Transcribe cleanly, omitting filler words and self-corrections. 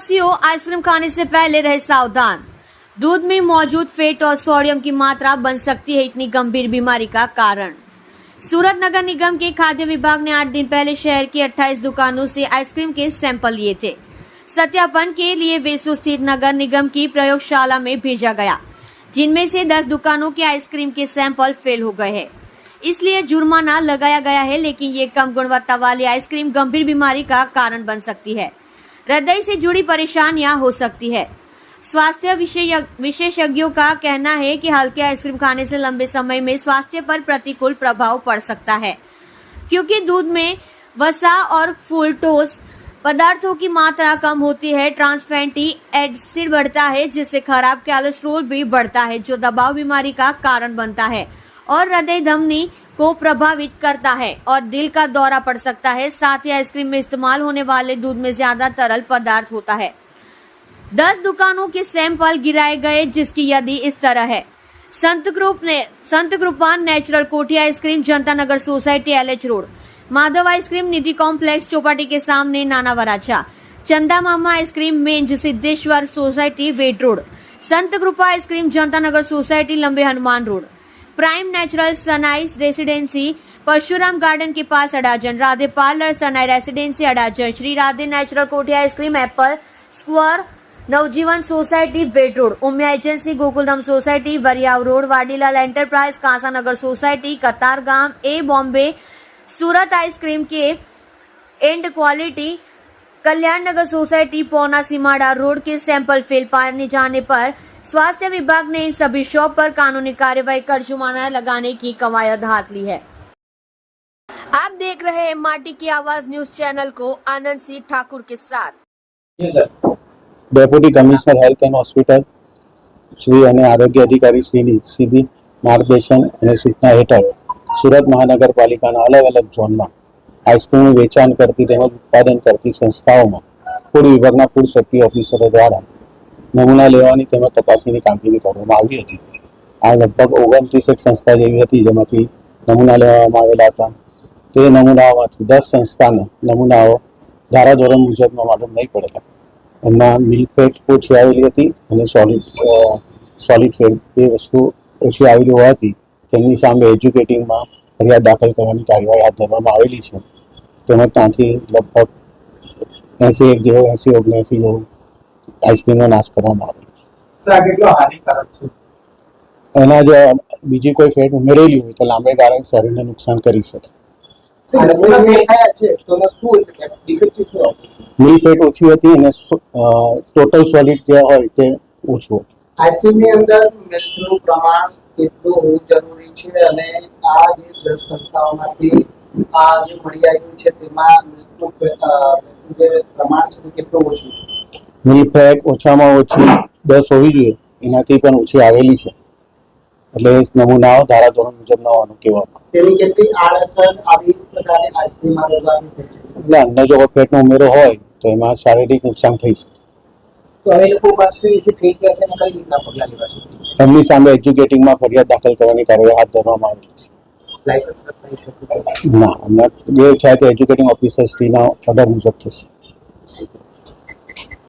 वासियों आइसक्रीम खाने से पहले रहे सावधान। दूध में मौजूद फैट और सोडियम की मात्रा बन सकती है इतनी गंभीर बीमारी का कारण। सूरत नगर निगम के खाद्य विभाग ने 8 दिन पहले शहर की 28 दुकानों से आइसक्रीम के सैंपल लिए थे। सत्यापन के लिए वेसू स्थित नगर निगम की प्रयोगशाला में भेजा गया, जिनमें से 10 दुकानों के आइसक्रीम के सैंपल फेल हो गए हैं। इसलिए जुर्माना लगाया गया है, लेकिन ये कम गुणवत्ता वाली आइसक्रीम गंभीर बीमारी का कारण बन सकती है। हृदय से जुड़ी परेशानियां हो सकती है। स्वास्थ्य विशेषज्ञों का कहना है कि हल्के आइसक्रीम खाने से लंबे समय में स्वास्थ्य पर प्रतिकूल प्रभाव पड़ सकता है, क्योंकि दूध में वसा और फ्रुक्टोज पदार्थों की मात्रा कम होती है। ट्रांस फैटी एसिड बढ़ता है, जिससे खराब कोलेस्ट्रॉल भी बढ़ता है, जो दबाव बीमारी का कारण बनता है और हृदय धमनी को प्रभावित करता है और दिल का दौरा पड़ सकता है। साथ ही आइसक्रीम में इस्तेमाल होने वाले दूध में ज्यादा तरल पदार्थ होता है। 10 दुकानों के सैंपल गिराए गए, जिसकी यदि इस तरह है। संत कृपा natural Kothi ice cream, Janta Nagar society, LH road. Madhav ice cream, Nidhi complex, Chowpatty के सामने, नानावराचा। चंदा मामा आइसक्रीम, मेंज, Siddheshwar society, Ved road. Sant Kripa ice cream, Janta Nagar society, Lambe Hanuman road. Prime natural सनाइस रेसिडेंसी, परशुराम गार्डन के पास, अडाजन। राधे पार्लर सनाई residency, Adajan. Shri Radhe natural Kothi ice cream, Apple Square, Navjivan society, Ved road. Umiya agency, Gokuldham society, Variyav road. Vadilal enterprise, Kansa Nagar society, Katargam, ए बॉम्बे। सूरत आइसक्रीम के and quality, Kalyan Nagar society, पौना Simada road के सैंपल फेल पाए जाने पर स्वास्थ्य विभाग ने इन सभी शॉप पर कानूनी कार्यवाही कर जुर्माना लगाने की कवायद हाथ ली है। आप देख रहे हैं माटी की आवाज न्यूज चैनल को आनंद सिंह ठाकुर के साथ। Deputy commissioner health and hospital Shri અને આરોગ્ય અધિકારી શ્રીની સીધી માર્ગદર્શન અને સૂચના હેઠળ સુરત મહાનગરપાલિકાના અલગ અલગ ઝોનમાં આઈસ્ક્રીમનું વેચાણ કરતી તેમજ ઉત્પાદન કરતી સંસ્થાઓમાં ફૂડ વિભાગના ફૂડ સેફ્ટી ઓફિસરો દ્વારા નમૂના લેવાની તેમજ તપાસણીની કામગીરી કરવામાં આવી હતી। આ લગભગ 29 સંસ્થા જેવી હતી, જેમાંથી નમૂના લેવામાં આવેલા હતા। તે નમૂનાઓમાંથી 10 સંસ્થાના નમૂનાઓ ધારાધોરણ મુજબનો માલુમ નહીં પડેલા। એમાં મિલ્ક ફેટ ઓછી આવેલી હતી અને સોલિડ ફેટ એ વસ્તુ ઓછી આવેલી હોવાથી તેમની સામે એજ્યુકેટિંગમાં ફરિયાદ દાખલ કરવાની કાર્યવાહી હાથ ધરવામાં આવેલી છે। તેમજ ત્યાંથી લગભગ 80-79 જેવું આઈસ્ક્રીમનો નાશ કરવામાં આવેલો છે। એના જો બીજી કોઈ ફેટ ઉમેરેલી હોય તો લાંબે ગાળે શરીરને નુકસાન કરી શકે। મિલ્ક ફેટ ઓછી હતી અને ટોટલ સોલિડ જે હોય તે ઓછું હતું। આઈસ્ક્રીમની અંદર મિલ્કનું પ્રમાણ કેટલું હોવું જરૂરી છે અને આ જે 10 સંસ્થાઓમાંથી આ જે મળી આવ્યું છે તેમાં મિલ્કનું જે પ્રમાણ છે કેટલું ઓછું છે? મિલ્ક ફેટ ઓછામાં ઓછી 10 હોવી જોઈએ, એનાથી પણ ઓછી આવેલી છે। એટલે નમૂનાઓ ધારાધોરણ મુજબના હોવાનું કહેવામાં। તેની કેટલી આડઅસર આવી પ્રકારની આઈસ્ક્રીમમાં રહેવાની છે? એટલે અન્ય જો ફેટનો ઉમેરો હોય તો એમાં શારીરિક નુકસાન થઈ શકે। તો હવે લોકો પાસે જે ફેક છે એને કઈ રીતના પગલાં લેવાશે? એમની સામે એજ્યુકેટિંગમાં ફરિયાદ દાખલ કરવાની કાર્યવાહી હાથ ધરવામાં આવેલી છે। લાયસન્સ થઈ શકે? ના, જે થાય તે એજ્યુકેટિંગ ઓફિસર શ્રીના ઓર્ડર મુજબ થશે।